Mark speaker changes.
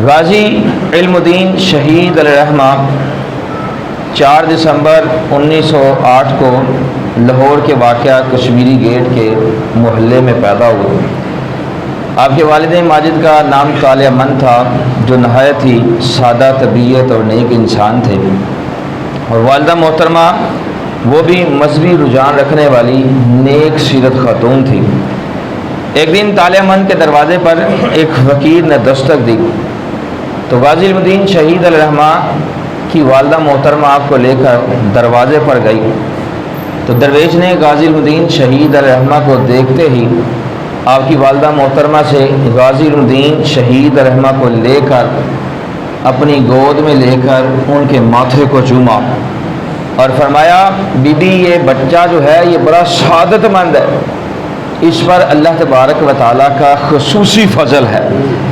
Speaker 1: غازی علم الدین شہید علیہ الرحمہ 4 دسمبر 1908 کو لاہور کے واقعہ کشمیری گیٹ کے محلے میں پیدا ہوئے۔ آپ کے والد ماجد کا نام طالع من تھا، جو نہایت ہی سادہ طبیعت اور نیک انسان تھے، اور والدہ محترمہ وہ بھی مذہبی رجحان رکھنے والی نیک سیرت خاتون تھی۔ ایک دن طالع من کے دروازے پر ایک فقیر نے دستک دی تو غازی علم الدین شہید علیہ الرحمہ کی والدہ محترمہ آپ کو لے کر دروازے پر گئی تو درویش نے غازی علم الدین شہید علیہ الرحمہ کو دیکھتے ہی آپ کی والدہ محترمہ سے غازی علم الدین شہید علیہ الرحمہ کو لے کر اپنی گود میں لے کر ان کے ماتھے کو چوما اور فرمایا، بی بی یہ بچہ جو ہے یہ بڑا سعادت مند ہے، اس پر اللہ تبارک و تعالیٰ کا خصوصی فضل ہے۔